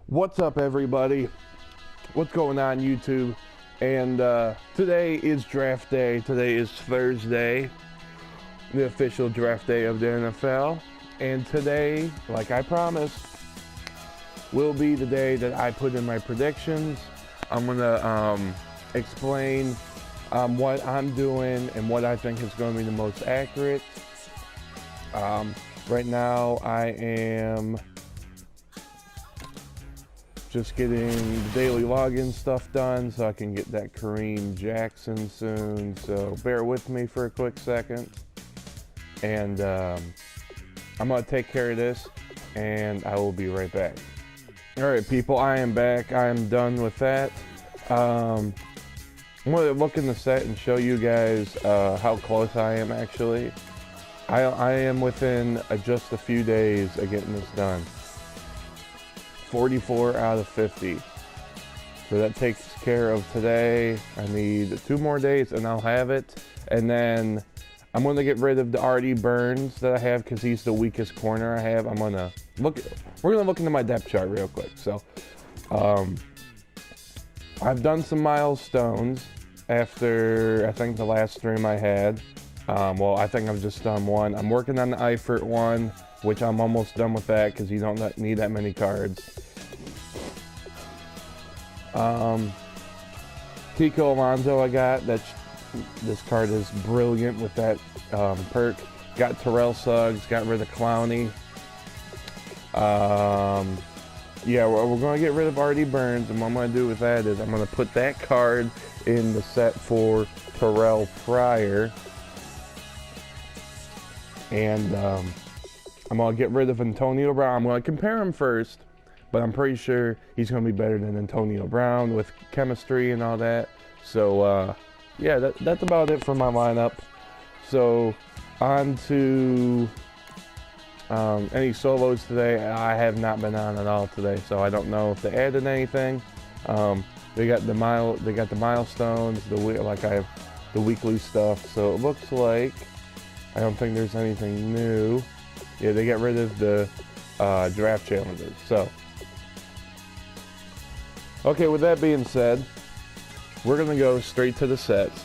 What's up, everybody? What's going on, YouTube? And today is draft day. Today is Thursday, the official draft day of the NFL. And today, like I promised, will be the day that I put in my predictions. I'm gonna explain what I'm doing and what I think is going to be the most accurate. Right now, I am just getting the daily login stuff done so I can get that Kareem Jackson soon. So bear with me for a quick second. And I'm going to take care of this and I will be right back. Alright, people, I am back. I am done with that. I'm going to look in the set and show you guys how close I am actually. I am within just a few days of getting this done. 44 out of 50. So that takes care of today. I need 2 more days and I'll have it. And then I'm going to get rid of the Artie Burns that I have because he's the weakest corner I have. We're going to look into my depth chart real quick. So I've done some milestones after I think the last stream I had. Well, I think I've just done one. I'm working on the Eifert one, which I'm almost done with that because you don't need that many cards. Tico Alonso I got. This card is brilliant with that perk. Got Terrell Suggs, got rid of Clowney. Yeah, we're going to get rid of Artie Burns, and what I'm going to do with that is I'm going to put that card in the set for Terrell Pryor. And I'm going to get rid of Antonio Brown. I'm going to compare him first, but I'm pretty sure he's going to be better than Antonio Brown with chemistry and all that. So, yeah, that's about it for my lineup. So, on to any solos today. I have not been on at all today, so I don't know if they added anything. They got the milestones, like I have the weekly stuff. So it looks like I don't think there's anything new. Yeah, they got rid of the draft challenges. So, okay, with that being said, we're going to go straight to the sets.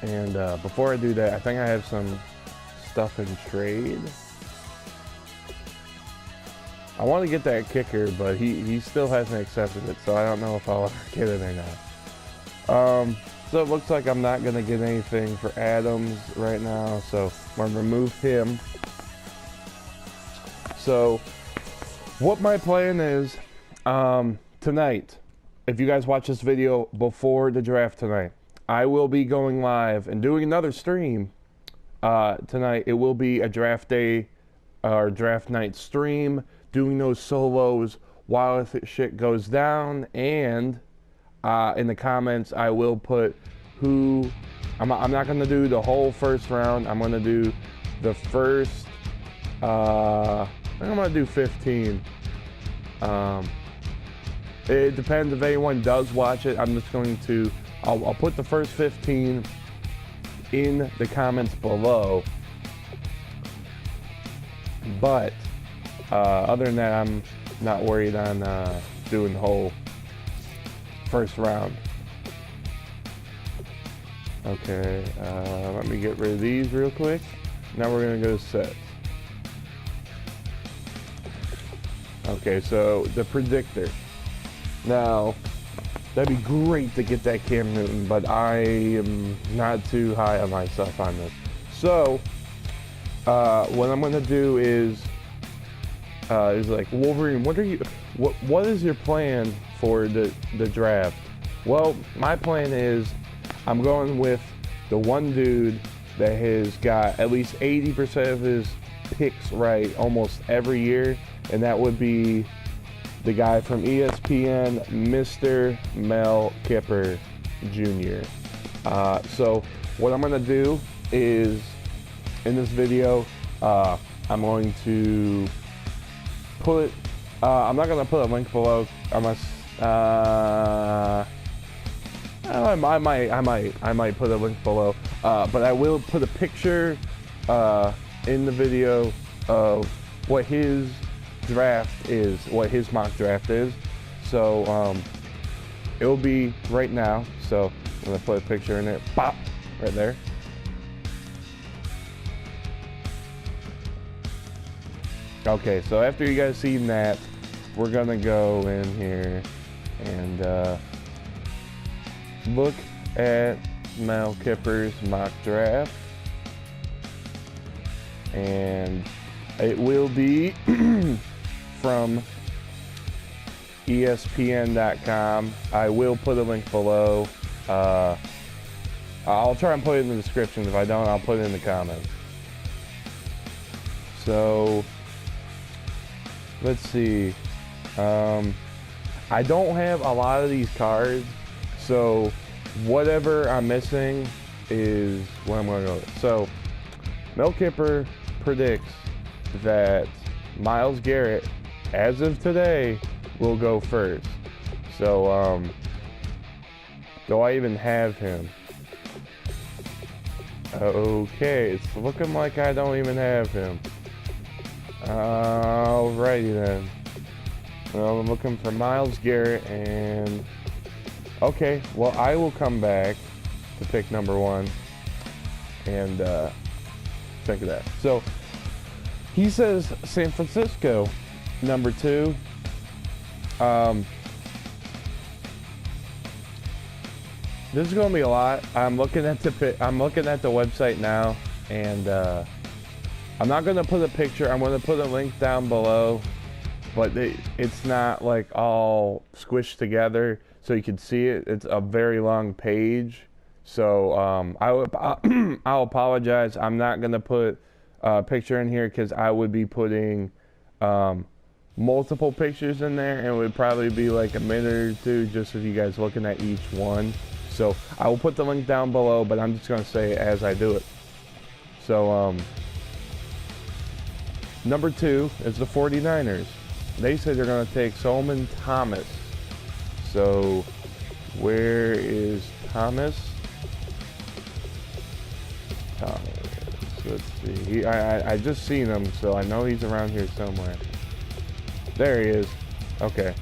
And before I do that, I think I have some stuff in trade. I want to get that kicker, but he still hasn't accepted it, so I don't know if I'll ever get it or not. So it looks like I'm not going to get anything for Adams right now, so I'm going to remove him. So what my plan is tonight, if you guys watch this video before the draft tonight, I will be going live and doing another stream tonight. It will be a draft day or draft night stream, doing those solos while shit goes down, and in the comments I will put who I'm not going to do the whole first round. I'm going to do the first I think I'm going to do 15. It depends if anyone does watch it. I'm just going to I'll put the first 15 in the comments below, but other than that, I'm not worried on doing the whole first round. Okay, let me get rid of these real quick. Now we're gonna go to sets. Okay, so the predictor. Now, that'd be great to get that Cam Newton, but I am not too high on myself on this. So, what I'm gonna do is like, Wolverine, what is your plan for the draft? Well, my plan is I'm going with the one dude that has got at least 80% of his picks right almost every year, and that would be the guy from ESPN, Mr. Mel Kiper Jr. So what I'm going to do is, in this video, I'm going to put, I'm not going to put a link below. I might put a link below, but I will put a picture in the video of what his draft is, what his mock draft is. So it will be right now. So I'm gonna put a picture in it. Pop, right there. Okay, so after you guys seen that, we're gonna go in here and look at Mel Kiper's mock draft, and it will be from ESPN.com. I will put a link below. I'll try and put it in the description. If I don't, I'll put it in the comments. So let's see. I don't have a lot of these cards, so whatever I'm missing is what I'm going to go with. So Mel Kiper predicts that Myles Garrett, as of today, will go first. So do I even have him? Okay, it's looking like I don't even have him. Alrighty then. Well, I'm looking for Myles Garrett, and okay, well, I will come back to pick number 1 and think of that. So he says San Francisco, number 2. This is gonna be a lot. I'm looking at the website now, and I'm not gonna put a picture. I'm gonna put a link down below, but it's not like all squished together so you can see it. It's a very long page, so I'll apologize. I'm not gonna put a picture in here because I would be putting multiple pictures in there, and it would probably be like a minute or two just of you guys looking at each one. So I will put the link down below, but I'm just gonna say it as I do it. So number 2 is the 49ers. They said they're going to take Solomon Thomas. So where is Thomas? Let's see. I just seen him, so I know he's around here somewhere. There he is. Okay.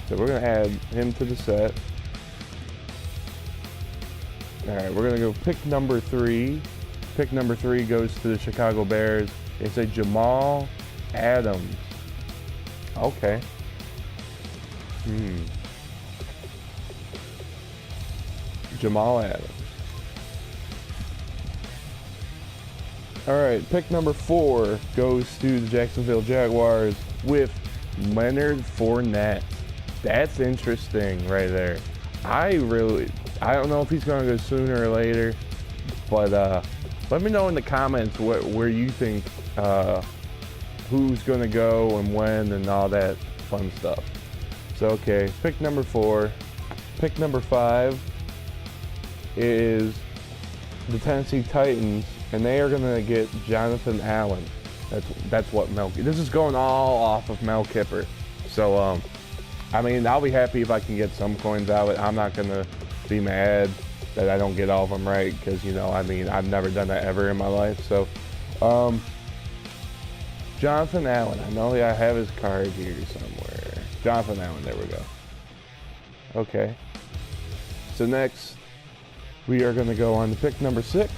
So we're going to add him to the set. Alright, we're going to go pick number 3. Pick number 3 goes to the Chicago Bears. It's a Jamal Adams. Okay. Jamal Adams. Alright, pick number 4 goes to the Jacksonville Jaguars with Leonard Fournette. That's interesting right there. I don't know if he's going to go sooner or later, but let me know in the comments where you think who's going to go and when and all that fun stuff. So, okay, pick number 4. Pick number 5 is the Tennessee Titans, and they are going to get Jonathan Allen. That's what this is going all off of Mel Kiper. So, I mean, I'll be happy if I can get some coins out of it. I'm not going to be mad that I don't get all of them right, because, you know, I mean, I've never done that ever in my life. So, Jonathan Allen. I know I have his card here somewhere. Jonathan Allen, there we go. Okay. So next, we are going to go on to pick number 6.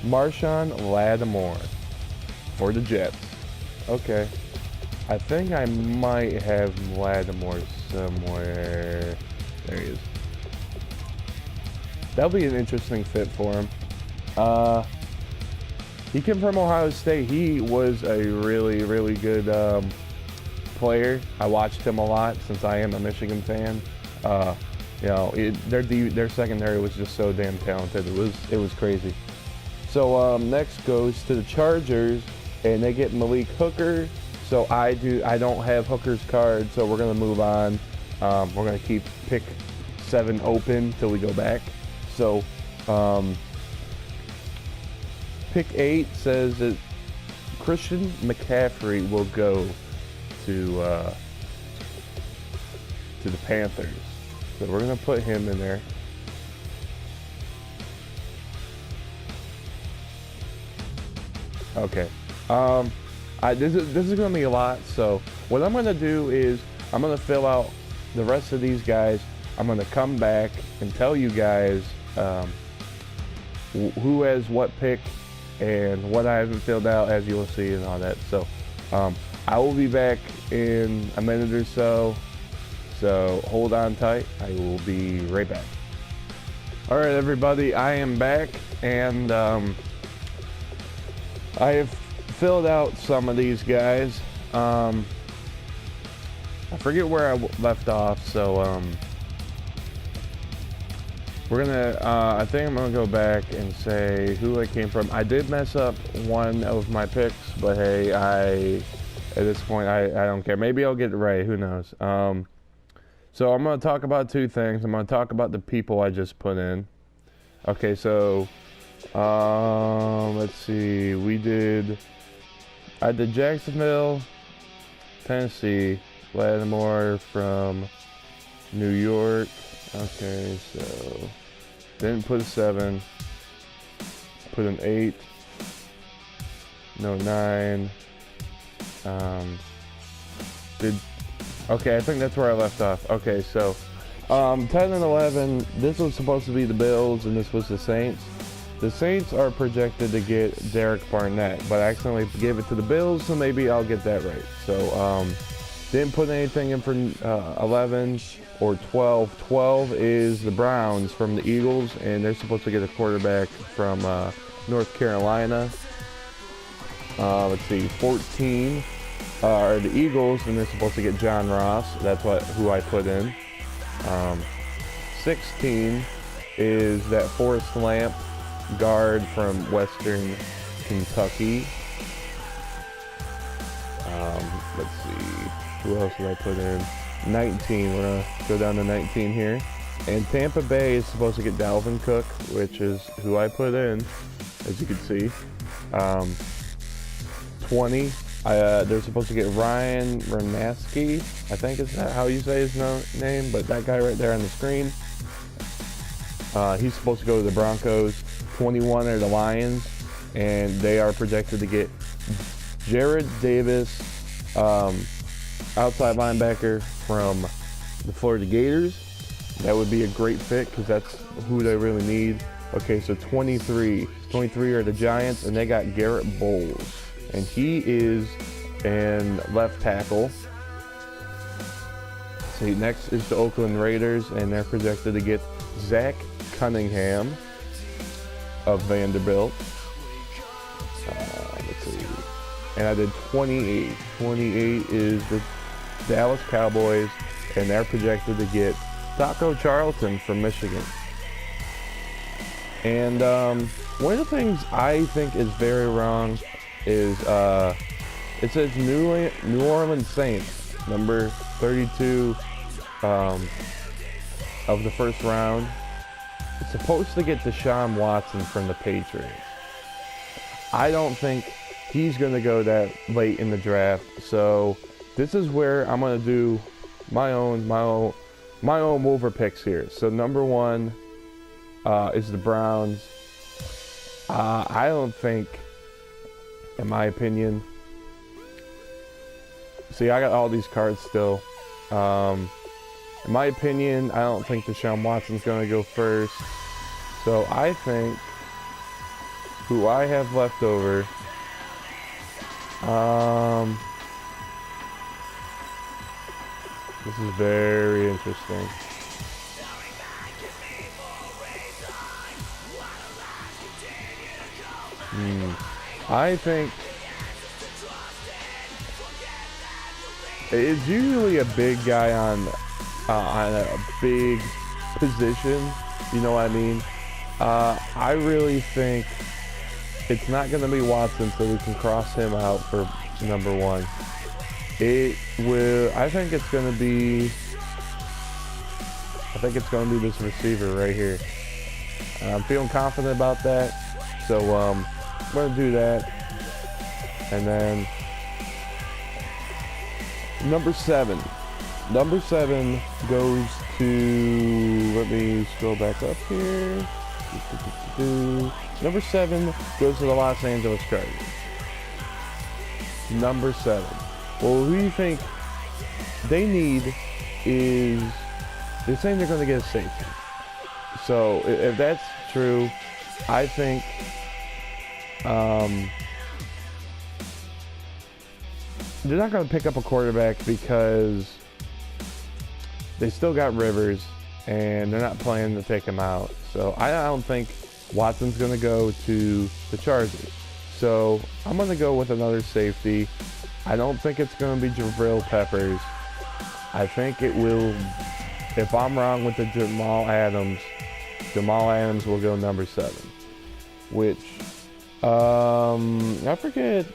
Marshawn Lattimore for the Jets. Okay. I think I might have Lattimore somewhere. There he is. That'll be an interesting fit for him. He came from Ohio State. He was a really, really good player. I watched him a lot since I am a Michigan fan. You know, their secondary was just so damn talented. It was crazy. So next goes to the Chargers, and they get Malik Hooker. So I don't have Hooker's card, so we're gonna move on. We're gonna keep pick 7 open till we go back. So pick 8 says that Christian McCaffrey will go to the Panthers. So we're gonna put him in there. Okay. This is gonna be a lot. So what I'm gonna do is I'm going to fill out the rest of these guys. I'm going to come back and tell you guys who has what pick and what I haven't filled out, as you will see, and all that. So I will be back in a minute or so. So hold on tight. I will be right back. All right, everybody, I am back, and I have filled out some of these guys. I forget where I left off, so we're gonna, I think I'm gonna go back and say who I came from. I did mess up one of my picks, but hey, at this point, I don't care. Maybe I'll get it right, who knows. So I'm gonna talk about two things. I'm gonna talk about the people I just put in. Okay, so, let's see, I did Jacksonville, Tennessee, Lattimore from New York. Okay, so didn't put a 7, put an 8, no 9. Okay, I think that's where I left off. Okay, so 10 and 11, this was supposed to be the Bills and this was the Saints. The Saints are projected to get Derek Barnett, but I accidentally gave it to the Bills, so maybe I'll get that right. So didn't put anything in for 11 or 12. 12 is the Browns from the Eagles, and they're supposed to get a quarterback from North Carolina. Let's see, 14 are the Eagles, and they're supposed to get John Ross. That's who I put in. 16 is that Forrest Lamp guard from Western Kentucky. Let's see, who else did I put in? 19, we're gonna go down to 19 here. And Tampa Bay is supposed to get Dalvin Cook, which is who I put in, as you can see. 20, they're supposed to get Ryan Ranaski, I think is that how you say his name, but that guy right there on the screen. He's supposed to go to the Broncos. 21 are the Lions, and they are projected to get Jared Davis, outside linebacker from the Florida Gators. That would be a great fit because that's who they really need. Okay, so 23 are the Giants, and they got Garrett Bowles, and he is in left tackle. See, next is the Oakland Raiders, and they're projected to get Zach Cunningham of Vanderbilt. Let's see. And I did 28. 28 is the Dallas Cowboys, and they're projected to get Taco Charlton from Michigan. And one of the things I think is very wrong is it says New Orleans Saints, number 32 of the first round. It's supposed to get Deshaun Watson from the Patriots. I don't think he's going to go that late in the draft. So this is where I'm going to do my own mover picks here. So number 1 is the Browns. I don't think, in my opinion, see, I got all these cards still. In my opinion, I don't think Deshaun Watson's going to go first. So I think who I have left over, this is very interesting. I think it's usually a big guy on a big position, you know what I mean? I really think it's not going to be Watson, so we can cross him out for number 1. I think it's going to be this receiver right here. I'm feeling confident about that, so I'm going to do that. And then number 7 goes to, let me scroll back up here. Number 7 goes to the Los Angeles Chargers. Number 7. Well, who do you think they need is, they're saying they're going to get a safety. So if that's true, I think they're not going to pick up a quarterback because they still got Rivers and they're not planning to take him out. So I don't think Watson's going to go to the Chargers. So I'm going to go with another safety. I don't think it's going to be Jabril Peppers. I think it will, if I'm wrong with the Jamal Adams will go number 7. Which, I forget,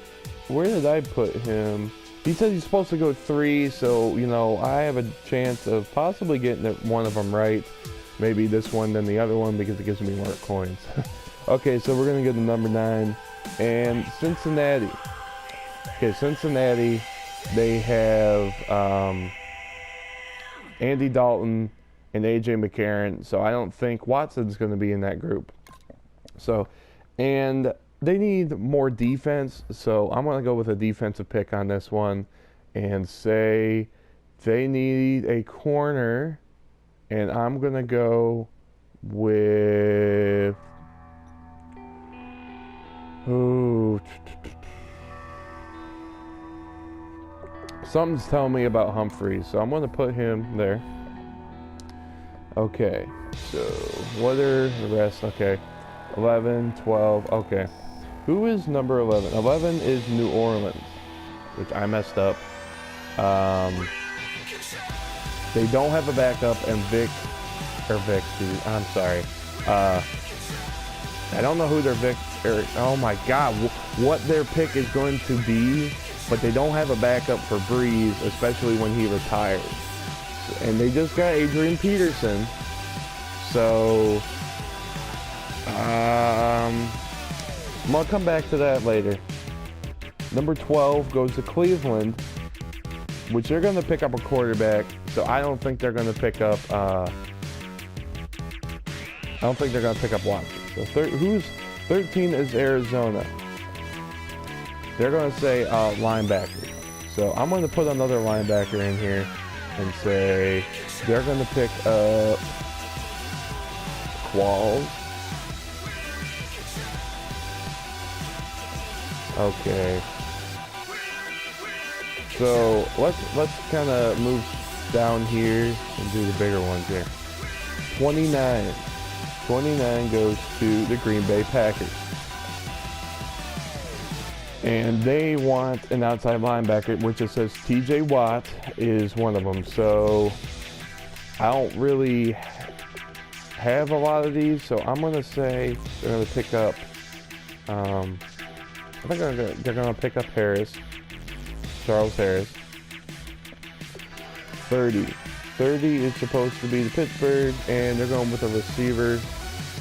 where did I put him? He said he's supposed to go 3, so, you know, I have a chance of possibly getting one of them right. Maybe this one than the other one because it gives me more coins. Okay, so we're going to go to number 9. And Cincinnati. Okay, Cincinnati, they have Andy Dalton and A.J. McCarron. So I don't think Watson's going to be in that group. So, and they need more defense, so I'm going to go with a defensive pick on this one and say they need a corner, and I'm going to go with, something's telling me about Humphreys, so I'm going to put him there. Okay, so what are the rest? Okay, 11, 12, okay. Who is number 11? 11 is New Orleans, which I messed up. They don't have a backup, and I'm sorry. I don't know who their oh my God, what their pick is going to be, but they don't have a backup for Breeze, especially when he retires. And they just got Adrian Peterson. So, I'm going to come back to that later. Number 12 goes to Cleveland, which they're going to pick up a quarterback. So I don't think they're going to pick up. I don't think they're going to pick up Watson. So 13 is Arizona. They're going to say linebacker. So I'm going to put another linebacker in here and say they're going to pick up Qualls. Okay. So let's kind of move down here and do the bigger ones here. 29. 29 goes to the Green Bay Packers. And they want an outside linebacker, which it says TJ Watt is one of them. So I don't really have a lot of these, so I'm going to say they're going to pick up, I think they're going to pick up Charles Harris. 30 is supposed to be the Pittsburgh, and they're going with a receiver.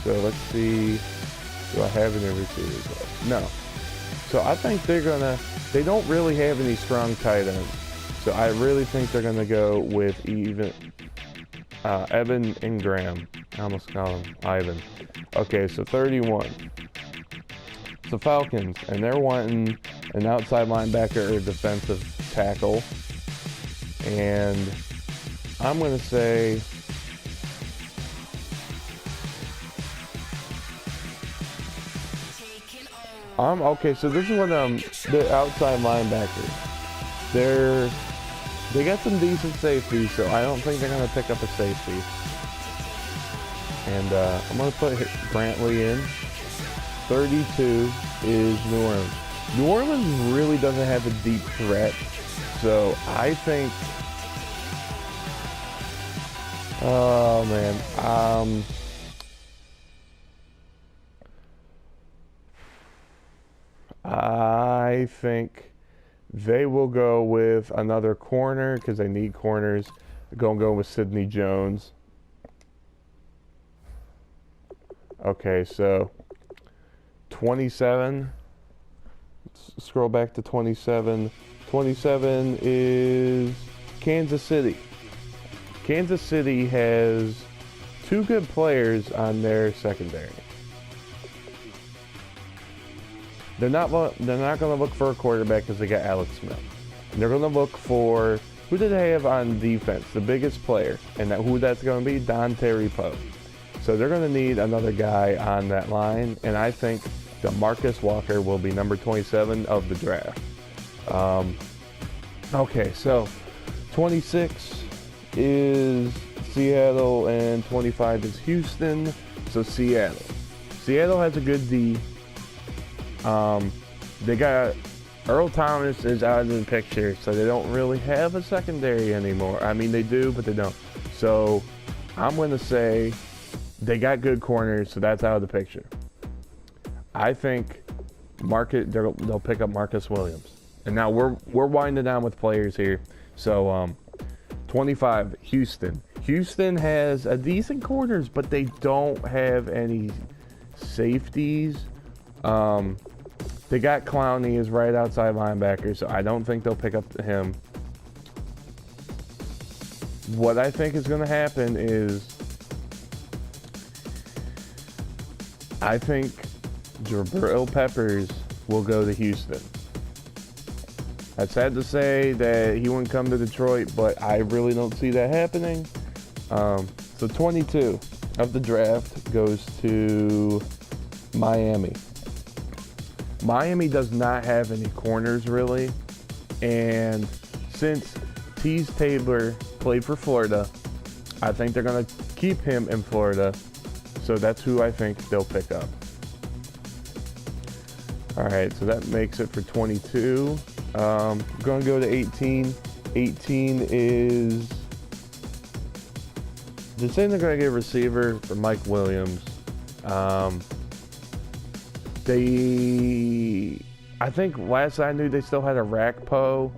So let's see, do I have any receivers? No. So I think they don't really have any strong tight ends. So I really think they're going to go with Evan Ingram. I almost called him Ivan. Okay, so 31. The Falcons, and they're wanting an outside linebacker or defensive tackle. And I'm going to say okay, so this is what the outside linebackers. They got some decent safeties, so I don't think they're going to pick up a safety. And I'm going to put Brantley in. 32 is New Orleans. New Orleans really doesn't have a deep threat, so I think, oh man, I think they will go with another corner because they need corners. They're going to go with Sidney Jones. Okay, so 27. Let's scroll back to 27. 27 is Kansas City. Kansas City has 2 good players on their secondary. They're not going to look for a quarterback because they got Alex Smith. And they're going to look for Who do they have on defense? The biggest player, and who that's going to be? Don Terry Poe. So they're going to need another guy on that line, and I think DeMarcus Walker will be number 27 of the draft. Okay, so 26 is Seattle and 25 is Houston. So Seattle has a good D. They got Earl Thomas is out of the picture, so they don't really have a secondary anymore. I mean, they do, but they don't. So I'm going to say they got good corners, so that's out of the picture. I think they'll pick up Marcus Williams. And now we're winding down with players here. So 25, Houston. Houston has a decent corners, but they don't have any safeties. They got Clowney as right outside linebacker, so I don't think they'll pick up him. What I think is going to happen is I think Jabril Peppers will go to Houston. That's sad to say that he wouldn't come to Detroit, but I really don't see that happening. So 22 of the draft goes to Miami. Miami does not have any corners really, and since Tease Tabor played for Florida, I think they're going to keep him in Florida, so that's who I think they'll pick up. Alright, so that makes it for 22. I'm going to go to 18. 18 is... They're saying they're going to get a receiver for Mike Williams. I think last I knew they still had a Rakpo.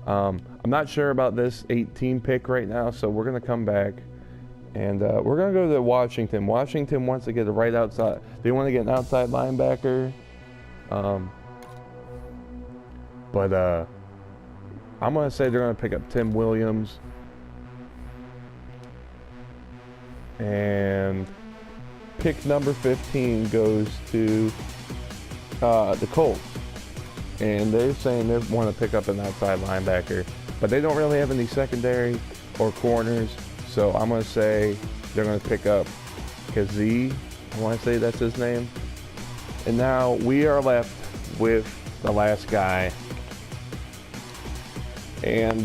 I'm not sure about this 18 pick right now, so we're going to come back. And we're going to go to Washington. Washington wants to get a right outside. They want to get an outside linebacker. But I'm going to say they're going to pick up Tim Williams. And pick number 15 goes to the Colts. And they're saying they want to pick up an outside linebacker. But they don't really have any secondary or corners. So I'm going to say they're going to pick up Kazee. I want to say that's his name. And now we are left with the last guy. And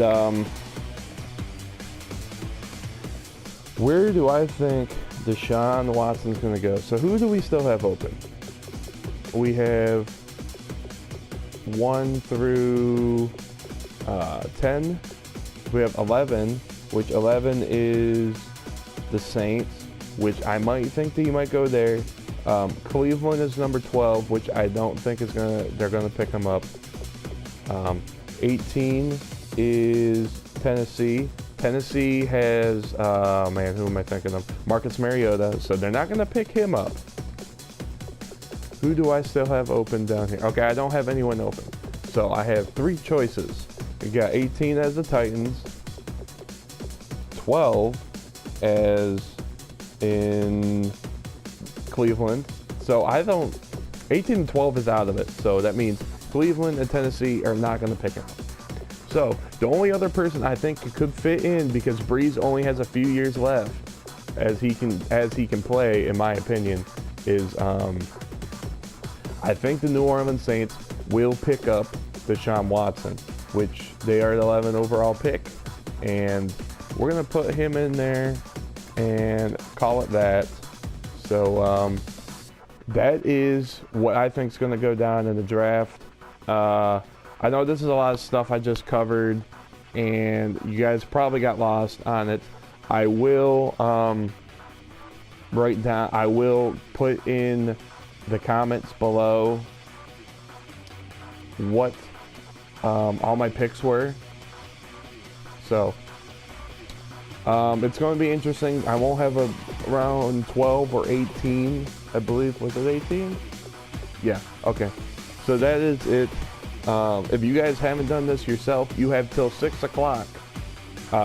where do I think Deshaun Watson's going to go? So who do we still have open? We have 1 through 10. We have 11, which 11 is the Saints, which I might think that he might go there. Cleveland is number 12, which I don't think they're gonna pick him up. 18 is Tennessee. Tennessee has, who am I thinking of? Marcus Mariota, so they're not gonna pick him up. Who do I still have open down here? Okay, I don't have anyone open. So I have 3 choices. We got 18 as the Titans, 12 as in Cleveland. So 18 and 12 is out of it. So that means Cleveland and Tennessee are not going to pick him up. So the only other person I think could fit in, because Breeze only has a few years left as he can play, in my opinion, is I think the New Orleans Saints will pick up Deshaun Watson, which they are the 11 overall pick, and we're going to put him in there and call it that. So that is what I think is going to go down in the draft. I know this is a lot of stuff I just covered, and you guys probably got lost on it. I will I will put in the comments below what all my picks were. So it's going to be interesting. I won't have around 12 or 18, I believe. Was it 18? Yeah, okay. So that is it. If you guys haven't done this yourself, you have till 6 o'clock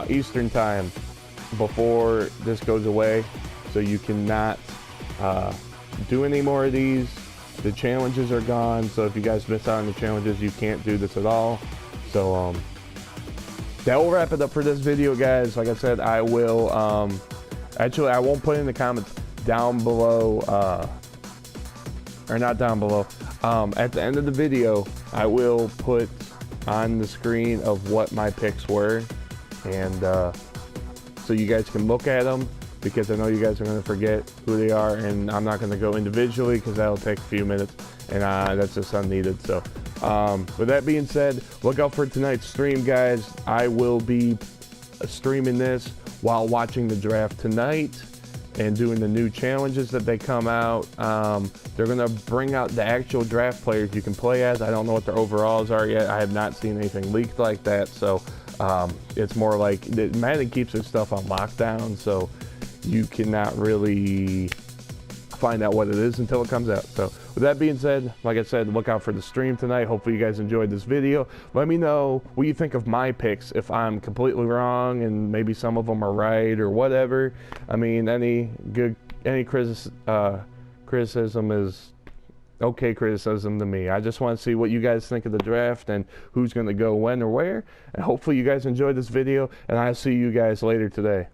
Eastern time before this goes away. So you cannot do any more of these. The challenges are gone. So if you guys miss out on the challenges, you can't do this at all. So that will wrap it up for this video, guys. Like I said, I will, actually, I won't put in the comments down below, or not down below. At the end of the video, I will put on the screen of what my picks were, and so you guys can look at them, because I know you guys are going to forget who they are, and I'm not going to go individually because that'll take a few minutes, and that's just unneeded. So with that being said, look out for tonight's stream, guys. I will be streaming this while watching the draft tonight and doing the new challenges that they come out. They're going to bring out the actual draft players you can play as. I don't know what their overalls are yet. I have not seen anything leaked like that, so it's more like Madden keeps their stuff on lockdown, so you cannot really find out what it is until it comes out. So with that being said, like I said, look out for the stream tonight. Hopefully you guys enjoyed this video. Let me know what you think of my picks, if I'm completely wrong and maybe some of them are right or whatever. I mean, any criticism is okay criticism to me. I just want to see what you guys think of the draft and who's going to go when or where. And hopefully you guys enjoyed this video, and I'll see you guys later today.